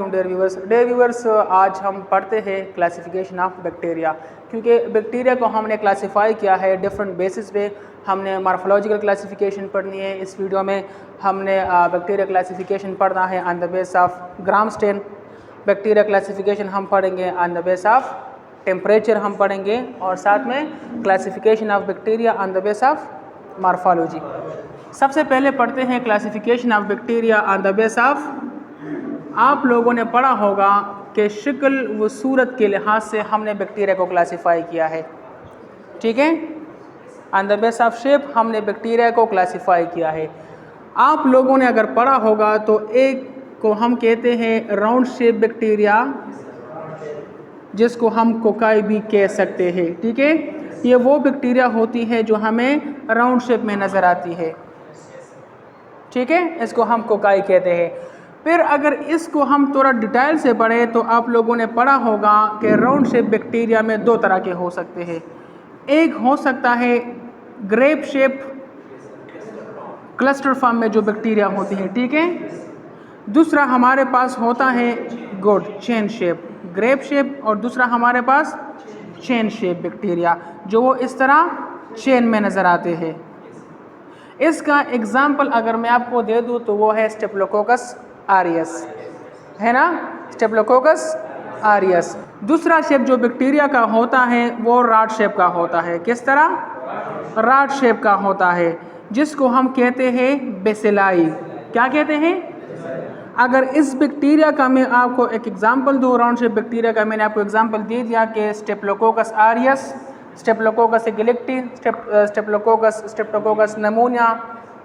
Dare viewers, आज हम पढ़ते हैं क्लासिफिकेशन ऑफ बैक्टीरिया। क्योंकि बैक्टीरिया को हमने क्लासिफाई किया है डिफरेंट बेसिस पे। हमने मार्फोलॉजिकल क्लासिफिकेशन पढ़नी है। इस वीडियो में हमने बैक्टीरिया क्लासिफिकेशन पढ़ना है on the base of gram stain. Bacteria classification हम पढ़ेंगे on the base of temperature हम पढ़ेंगे, और साथ में classification of bacteria on the base of morphology. सबसे पहले पढ़ते हैं classification of bacteria on the base of. आप लोगों ने पढ़ा होगा कि शक्ल व सूरत के लिहाज से हमने बैक्टीरिया को क्लासिफाई किया है, ठीक है। On the base of shape हमने बैक्टीरिया को क्लासिफाई किया है। आप लोगों ने अगर पढ़ा होगा तो एक को हम कहते हैं राउंड शेप बैक्टीरिया, जिसको हम कोकाई भी कह सकते हैं, ठीक है। ये वो बैक्टीरिया होती है जो हमें राउंड शेप में नज़र आती है, ठीक है। इसको हम कोकाई कहते हैं। फिर अगर इसको हम थोड़ा डिटेल से पढ़ें तो आप लोगों ने पढ़ा होगा कि राउंड शेप बैक्टीरिया में दो तरह के हो सकते हैं। एक हो सकता है ग्रेप शेप क्लस्टर फॉर्म में जो बैक्टीरिया होती है, ठीक है। दूसरा हमारे पास होता है good chain shape grape shape, और दूसरा हमारे पास चेन शेप बैक्टीरिया जो वो इस तरह चेन में नज़र आते हैं। इसका एग्जाम्पल अगर मैं आपको दे दूँ तो वो है स्टेप्लोकोकस आरियस, है ना, स्टेप्लोकोकस आरियस। दूसरा शेप जो बैक्टीरिया का होता है वो रॉड शेप का होता है। किस तरह? रॉड शेप का होता है, जिसको हम कहते हैं बेसिलाई। क्या कहते हैं? अगर इस बैक्टीरिया का मैं आपको एक एग्जांपल दूँ, राउंड शेप बैक्टीरिया का मैंने आपको एग्जांपल दे दिया कि स्टेप्लोकोकस आरियस, स्टेप्लोकोकस गिलेक्टी, स्टेप्टोकोकस नमूनिया,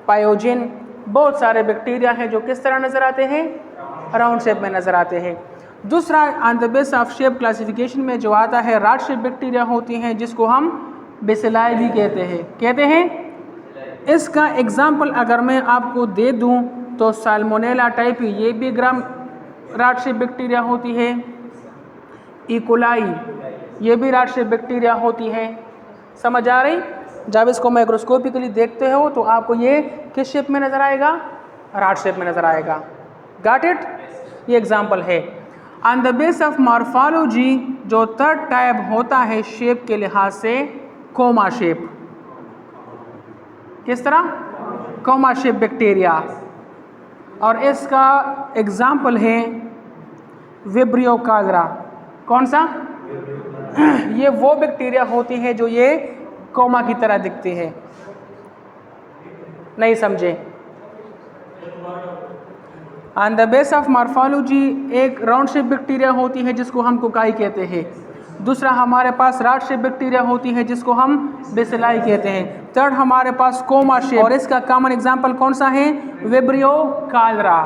पायोजिन, बहुत सारे बैक्टीरिया हैं जो किस तरह नज़र आते हैं? राउंड शेप में नज़र आते हैं। दूसरा on the base of shape classification में जो आता है रॉड शेप बैक्टीरिया होती हैं, जिसको हम बेसिलाई भी कहते हैं। इसका एग्जांपल अगर मैं आपको दे दूं तो साल्मोनेला टाइप, ये भी ग्राम रॉड शेप बैक्टीरिया होती है। इकोलाई, ये भी रॉड शेप बैक्टीरिया होती है। समझ आ रही? जब इसको माइक्रोस्कोपिकली देखते हो तो आपको ये किस शेप में नज़र आएगा? रॉड शेप में नज़र आएगा। Got it? ये एग्जांपल है। On the base of morphology जो थर्ड टाइप होता है शेप के लिहाज से, कोमा शेप। किस तरह? कोमा शेप बैक्टीरिया, और इसका एग्जांपल है विब्रियो कालरा। कौन सा? ये वो बैक्टीरिया होती है जो ये कोमा की तरह दिखती है। नहीं समझे? On the base of morphology एक राउंड शेप बैक्टीरिया होती है जिसको हम कोकाई कहते हैं। दूसरा हमारे पास रॉड शेप बैक्टीरिया होती है जिसको हम बेसिलाई कहते हैं। थर्ड हमारे पास कोमा शेप, और इसका कॉमन एग्जांपल कौन सा है? Vibrio Kalra.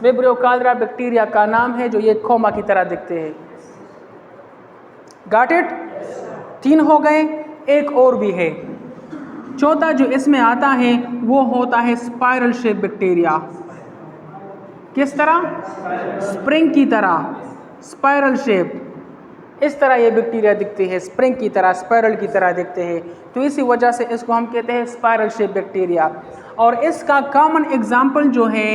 Vibrio cholera bacteria का नाम है जो ये कोमा की तरह दिखते हैं। Got it? 3 हो गए, एक और भी है। चौथा जो इसमें आता है वो होता है स्पाइरल शेप बैक्टीरिया। किस तरह? स्प्रिंग की तरह, स्पाइरल शेप। इस तरह ये बैक्टीरिया दिखती है, स्प्रिंग की तरह, स्पाइरल की तरह दिखते हैं, तो इसी वजह से इसको हम कहते हैं स्पाइरल शेप बैक्टीरिया। और इसका कॉमन एग्जांपल जो है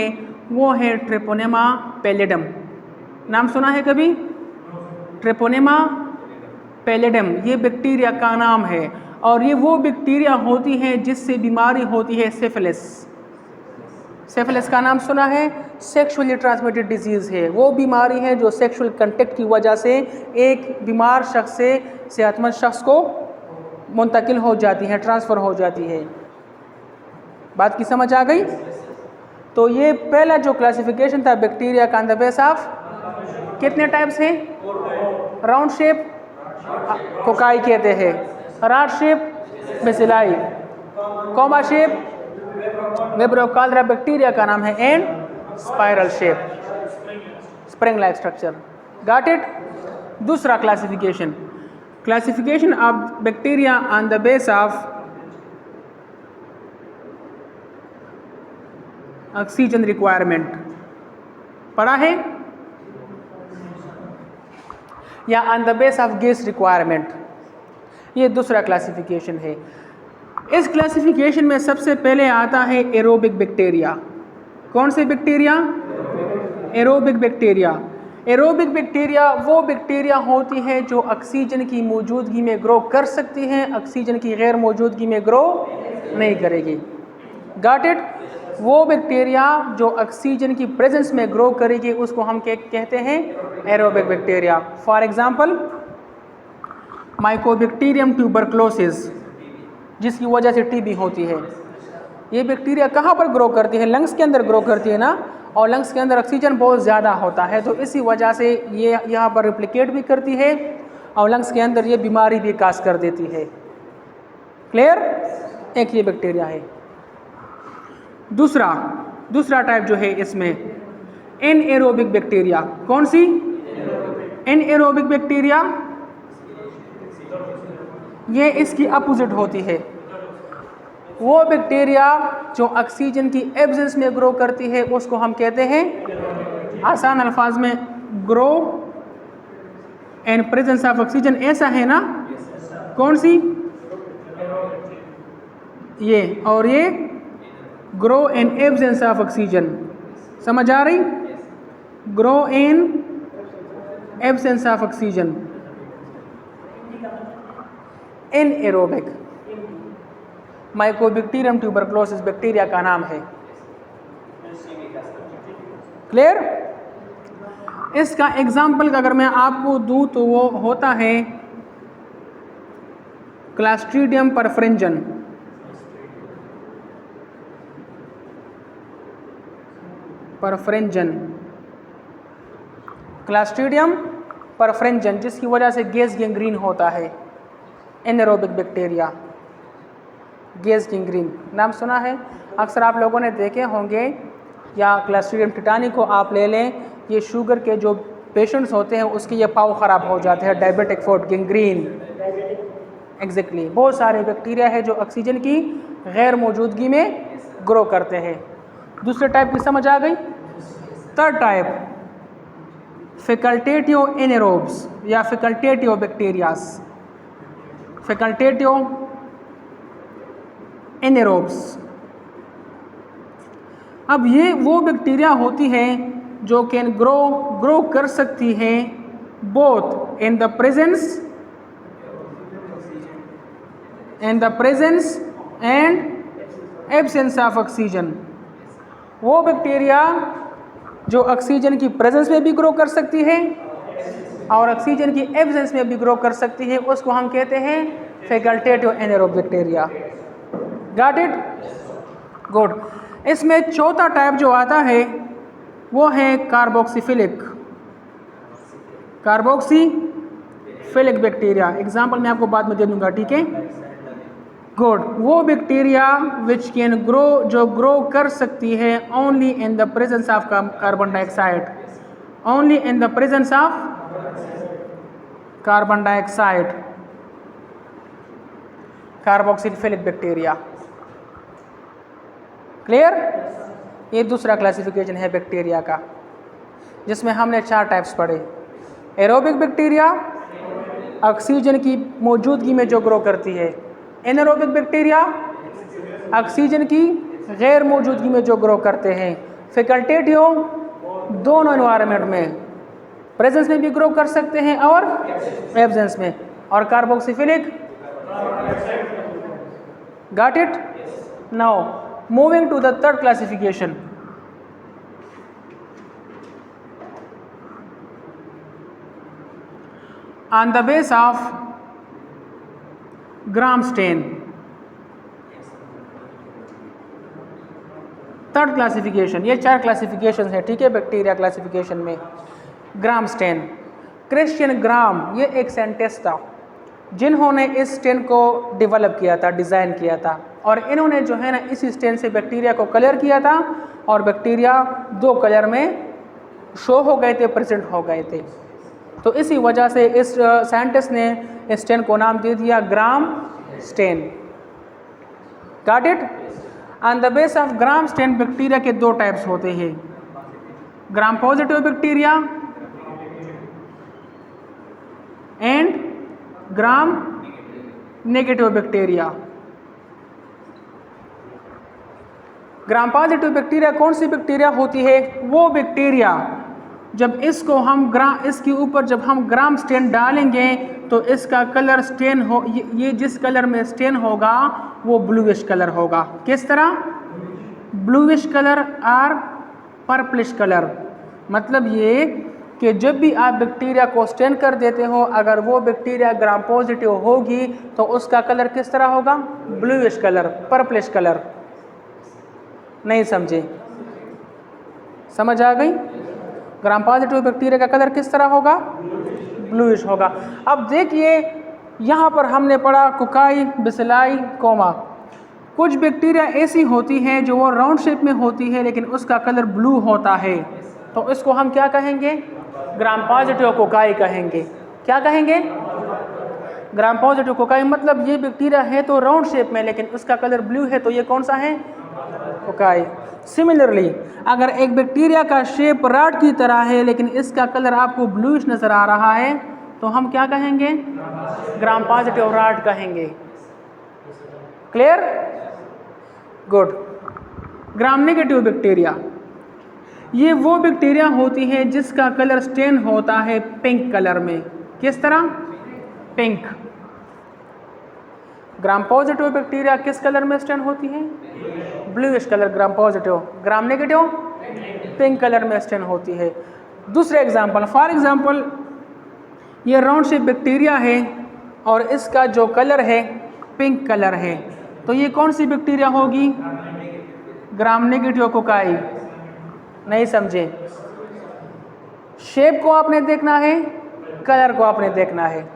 वो है ट्रेपोनेमा पैलिडम। नाम सुना है कभी? ट्रेपोनेमा पैलिडम ये बैक्टीरिया का नाम है, और ये वो बैक्टीरिया होती है जिससे बीमारी होती है सिफिलिस। सिफिलिस का नाम सुना है? सेक्सुअली ट्रांसमिटेड डिजीज़ है। वो बीमारी है जो सेक्सुअल कंटेक्ट की वजह से एक बीमार शख्स से सेहतमंद शख्स को मुंतकिल हो जाती है, ट्रांसफ़र हो जाती है। बात की समझ आ गई? तो ये पहला जो क्लासिफिकेशन था बैक्टीरिया का ऑन द बेस ऑफ, कितने टाइप्स हैं? राउंड शेप कोकाई कहते हैं, rod shape bacilli, comma shape vibrio cholera bacteria का नाम है, and spiral shape spring like structure. Got it? दूसरा classification, classification of bacteria on the base of oxygen requirement. पढ़ा है? या on the base of gas requirement. ये दूसरा classification है। इस क्लासिफिकेशन में सबसे पहले आता है एरोबिक बैक्टीरिया। कौन से bacteria? Aerobic bacteria. Aerobic bacteria वो बैक्टीरिया होती है जो ऑक्सीजन की मौजूदगी में ग्रो कर सकती हैं, ऑक्सीजन की गैर मौजूदगी में ग्रो नहीं करेगी। Got it? वो बैक्टीरिया जो ऑक्सीजन की प्रेजेंस में ग्रो करेगी उसको हम कहते हैं aerobic bacteria. For example Mycobacterium tuberculosis, जिसकी वजह से टीबी होती है। ये बैक्टीरिया कहाँ पर ग्रो करती है? लंग्स के अंदर ग्रो करती है ना, और लंग्स के अंदर ऑक्सीजन बहुत ज़्यादा होता है, तो इसी वजह से ये यहाँ पर रिप्लिकेट भी करती है और लंग्स के अंदर ये बीमारी भी काज कर देती है। क्लियर? एक ये बैक्टीरिया है। दूसरा टाइप जो है इसमें एनएरोबिक बैक्टीरिया। कौन सी? एनएरोबिक बैक्टीरिया, ये इसकी अपोजिट होती है। वो बैक्टीरिया जो ऑक्सीजन की एब्सेंस में ग्रो करती है उसको हम कहते हैं, आसान अल्फाज में, grow in presence of oxygen. ऐसा है ना? कौन सी? ये, और ये grow in absence of oxygen. समझ आ रही? Grow in absence of oxygen, anaerobic. Mycobacterium tuberculosis bacteria का नाम है। क्लियर? इसका एग्जाम्पल अगर मैं आपको दूं तो वो होता है क्लास्ट्रीडियम परफ्रेंजन। क्लास्ट्रीडियम परफ्रेंजन, जिसकी वजह से गैस गैंग्रीन होता है। एनएरोबिक बैक्टीरिया, गैस गैंग्रीन नाम सुना है? अक्सर आप लोगों ने देखे होंगे, या क्लास्ट्रीडियम टिटानी को आप ले लें, ये शुगर के जो पेशेंट्स होते हैं उसके ये पाँव ख़राब हो जाते हैं, डायबिटिक फुट, गैंग्रीन। एग्जैक्टली, बहुत सारे बैक्टीरिया है जो ऑक्सीजन की गैर मौजूदगी में ग्रो करते हैं। दूसरे टाइप की समझ आ गई? थर्ड टाइप फैकल्टेटिव एनेरोब्स या फैकल्टेटिव बैक्टीरियाज। फैकल्टेटिव एनेरोब्स, अब ये वो बैक्टीरिया होती है जो कैन ग्रो कर सकती है both in the presence and absence of oxygen. वो बैक्टीरिया जो ऑक्सीजन की प्रेजेंस में भी ग्रो कर सकती है और ऑक्सीजन की एब्सेंस में भी ग्रो कर सकती है, उसको हम कहते हैं facultative anaerobe bacteria. Got it? Good. इसमें चौथा टाइप जो आता है वो है कार्बोक्सीफिलिक बैक्टीरिया। एग्जाम्पल मैं आपको बाद में दे दूंगा, ठीक है? गुड। वो बैक्टीरिया विच कैन ग्रो कर सकती है only in the presence of carbon dioxide, only in the presence of carbon dioxide, carboxyphilic bacteria. Clear? ये दूसरा क्लासिफिकेशन है बैक्टीरिया का, जिसमें हमने 4 टाइप्स पढ़े। एरोबिक बैक्टीरिया, ऑक्सीजन की मौजूदगी में जो ग्रो करती है। एनारोबिक बैक्टीरिया, ऑक्सीजन की गैर मौजूदगी में जो ग्रो करते हैं। फैकल्टेटिव, दोनों एनवायरनमेंट में, प्रेजेंस में भी ग्रो कर सकते हैं और एब्सेंस में। और carboxyphilic. Got it? Now moving to the third classification. On the base of Gram stain, third classification. ये 4 क्लासिफिकेशन है, ठीक है, बैक्टीरिया क्लासिफिकेशन में। ग्राम स्टेन, क्रिश्चियन ग्राम, ये एक साइंटिस्ट था जिन्होंने इस स्टेन को डेवलप किया था, डिज़ाइन किया था, और इन्होंने जो है ना इस स्टेन से बैक्टीरिया को कलर किया था, और बैक्टीरिया 2 कलर में शो हो गए थे, प्रेजेंट हो गए थे। तो इसी वजह से इस साइंटिस्ट ने इस स्टेन को नाम दे दिया gram stain. Got it? On the base of gram stain bacteria के 2 टाइप्स होते हैं, gram positive bacteria and gram negative bacteria. Gram positive bacteria कौन सी बैक्टीरिया होती है? वो बैक्टीरिया जब इसको हम इसके ऊपर जब हम ग्राम स्टेन डालेंगे तो इसका कलर स्टेन हो, ये जिस कलर में स्टेन होगा वो ब्लूइश कलर होगा। किस तरह? ब्लूइश कलर और पर्पलिश कलर। मतलब ये कि जब भी आप बैक्टीरिया को स्टेन कर देते हो, अगर वो बैक्टीरिया ग्राम पॉजिटिव होगी तो उसका कलर किस तरह होगा? Bluish colour, purplish colour. नहीं समझे? समझ आ गई? ग्राम पॉजिटिव बैक्टीरिया का कलर किस तरह होगा? ब्लूइश होगा। अब देखिए यहाँ पर हमने पढ़ा कोकाई, बेसिलाई, कोमा। कुछ बैक्टीरिया ऐसी होती हैं जो वो राउंड शेप में होती है लेकिन उसका कलर ब्लू होता है, तो इसको हम क्या कहेंगे? ग्राम पॉजिटिव कोकाई कहेंगे। क्या कहेंगे? Gram positive cocci. मतलब ये बैक्टीरिया है तो राउंड शेप में लेकिन उसका कलर ब्लू है, तो ये कौन सा है? कोकाई। सिमिलरली अगर एक बैक्टीरिया का शेप रॉड की तरह है लेकिन इसका कलर आपको ब्लूइश नज़र आ रहा है तो हम क्या कहेंगे? ग्राम पॉजिटिव रॉड कहेंगे। क्लियर? गुड। ग्राम नेगेटिव बैक्टीरिया, ये वो बैक्टीरिया होती है जिसका कलर स्टेन होता है पिंक कलर में। किस तरह? पिंक। ग्राम पॉजिटिव बैक्टीरिया किस कलर में स्टेन होती है? ब्लूइश कलर ग्राम positive. Gram negative pink colour में स्टेन होती है। दूसरे एग्जांपल, फॉर एग्जांपल ये राउंड शेप बैक्टीरिया है और इसका जो कलर है पिंक कलर है, तो ये कौन सी बैक्टीरिया होगी? Gram negative cocci. नहीं समझे? शेप को आपने देखना है, कलर को आपने देखना है।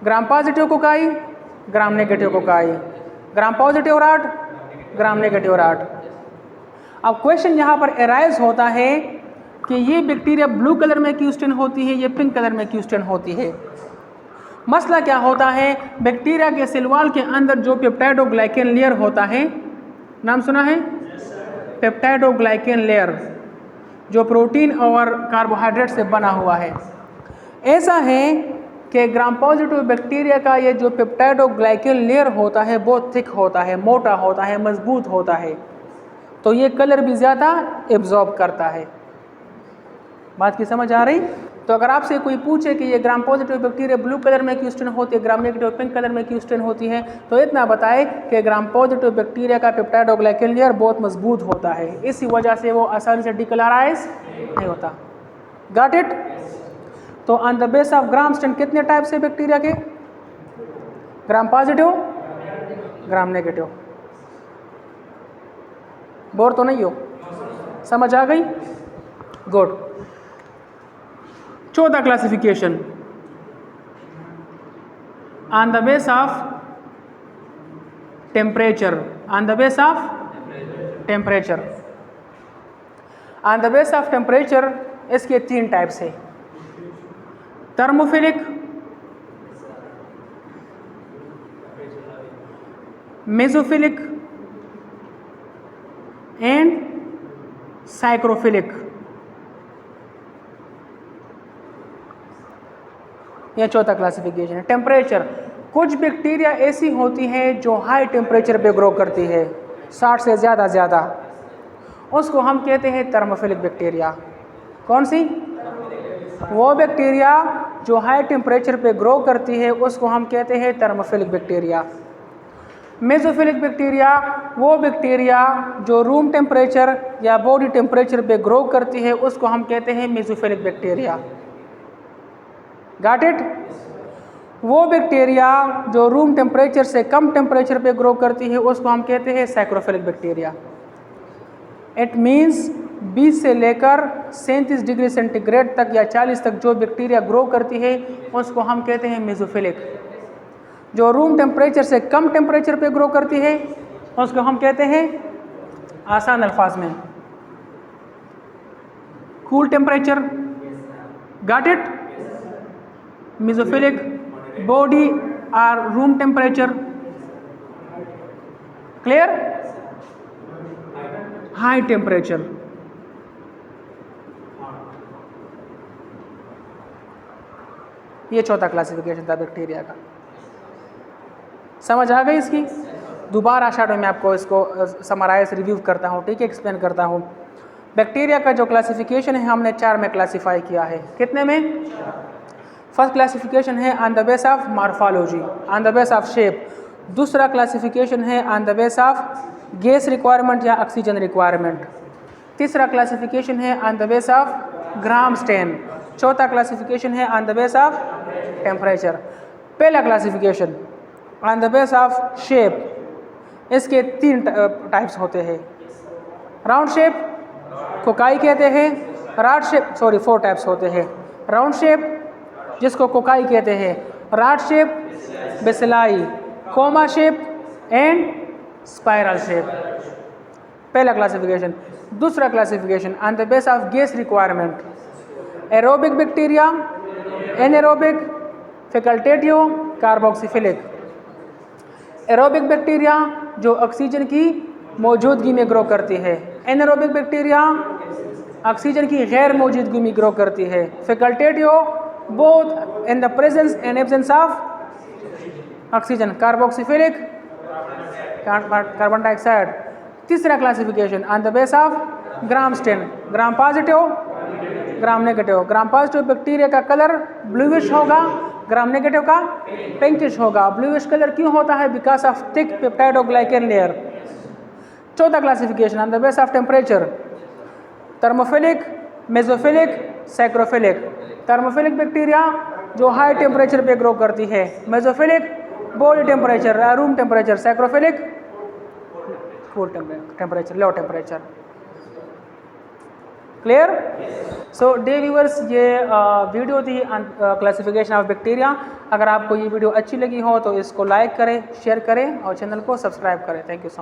Gram positive cocci, gram negative cocci. Gram positive rod, gram negative rod. अब क्वेश्चन यहाँ पर एराइज होता है कि ये बैक्टीरिया ब्लू कलर में क्यों स्टेन होती है, ये पिंक कलर में क्यों स्टेन होती है? मसला क्या होता है? बैक्टीरिया के सेल वॉल के अंदर जो पेप्टाइडोग्लाइकेन लेयर होता है, नाम सुना है? पेप्टाइडोग्लाइकेन लेयर जो प्रोटीन और कार्बोहाइड्रेट से बना हुआ है। ऐसा है कि ग्राम पॉजिटिव बैक्टीरिया का ये जो पेप्टाइडोग्लाइकेन लेयर होता है बहुत थिक होता है, मोटा होता है, मजबूत होता है, तो ये कलर भी ज़्यादा एब्जॉर्ब करता है। बात की समझ आ रही? तो अगर आपसे कोई पूछे कि ये ग्राम पॉजिटिव बैक्टीरिया ब्लू कलर में क्यों स्टेन होती है, ग्राम नेगेटिव पिंक कलर में क्यों स्टेन होती है, तो इतना बताए कि ग्राम पॉजिटिव बैक्टीरिया का पेप्टाइडोग्लाइकेन लेयर बहुत मजबूत होता है, इसी वजह से वो आसानी से डिकलराइज नहीं होता। Got it? तो on the base of gram stain कितने टाइप से बैक्टीरिया के? ग्राम पॉजिटिव, ग्राम नेगेटिव। बोर तो नहीं हो? समझ आ गई? गुड। चौथा classification on the base of temperature. On the base of temperature. On the base of temperature इसके 3 टाइप्स है: थर्मोफिलिक, मेसोफिलिक एंड साइक्रोफिलिक। यह चौथा क्लासिफिकेशन है। टेम्परेचर, कुछ बैक्टीरिया ऐसी होती हैं जो हाई टेम्परेचर पे ग्रो करती है, 60 से ज़्यादा, उसको हम कहते हैं थर्मोफिलिक बैक्टीरिया। कौन सी? वो बैक्टीरिया जो हाई टेम्परेचर पे ग्रो करती है उसको हम कहते हैं थर्मोफिलिक बैक्टीरिया। मेसोफिलिक बैक्टीरिया, वो बैक्टीरिया जो रूम टेम्परेचर या बॉडी टेम्परेचर पे ग्रो करती है उसको हम कहते हैं मेसोफिलिक बैक्टीरिया। Got it? वो बैक्टीरिया जो रूम टेम्परेचर से कम टेम्परेचर पे ग्रो करती है उसको हम कहते हैं साइक्रोफिलिक बैक्टीरिया। इट मीन्स 20 से लेकर 37 डिग्री सेंटीग्रेड तक या 40 तक जो बैक्टीरिया ग्रो करती है उसको हम कहते हैं मेसोफिलिक। जो रूम टेम्परेचर से कम टेम्परेचर पे ग्रो करती है उसको हम कहते हैं, आसान अल्फाज में, cool temperature. Got it? Mesophilic body और room temperature. Clear? High temperature. ये चौथा क्लासिफिकेशन था बैक्टीरिया का। समझ आ गई इसकी? दोबारा शॉर्ट में मैं आपको इसको समराइज रिव्यू करता हूँ, ठीक है, एक्सप्लेन करता हूँ। बैक्टीरिया का जो क्लासिफिकेशन है हमने 4 में क्लासिफाई किया है। कितने में? फर्स्ट क्लासिफिकेशन है on the base of morphology, on the base of shape. दूसरा क्लासिफिकेशन है on the base of gas requirement या ऑक्सीजन रिक्वायरमेंट। तीसरा क्लासिफिकेशन है on the base of gram stain. चौथा क्लासिफिकेशन है on the base of temperature. पहला classification on the base of shape, इसके 3 types होते हैं। राउंड शेप कोकाई कहते हैं, रॉड शेप 4 टाइप्स होते हैं। राउंड शेप जिसको कोकाई कहते हैं, rod shape, bacilli, comma shape and spiral shape. पहला क्लासिफिकेशन। दूसरा classification on the base of gas requirement, aerobic bacteria, anaerobic, facultative, carboxylic. Aerobic bacteria जो ऑक्सीजन की मौजूदगी में ग्रो करती है, एनएरोबिक बैक्टीरिया ऑक्सीजन की गैर मौजूदगी में ग्रो करती है, facultative both in the presence and absence of oxygen, carboxylic, carbon dioxide. तीसरा classification on the base of gram stain, Gram positive, gram negative. Gram positive bacteria का कलर ब्लूइश होगा, Gram negative का pinkish होगा। Bluish colour क्यों होता है? Because of thick peptidoglycan layer. चौथा classification on the base of temperature, thermophilic, mesophilic, psychrophilic. Thermophilic bacteria जो high temperature पे ग्रो करती है, mesophilic body temperature, room temperature, psychrophilic cool temperature, low temperature. Clear? So dear viewers, ये video थी classification of bacteria. अगर आपको ये video अच्छी लगी हो तो इसको लाइक करें, शेयर करें और चैनल को सब्सक्राइब करें। Thank you so much.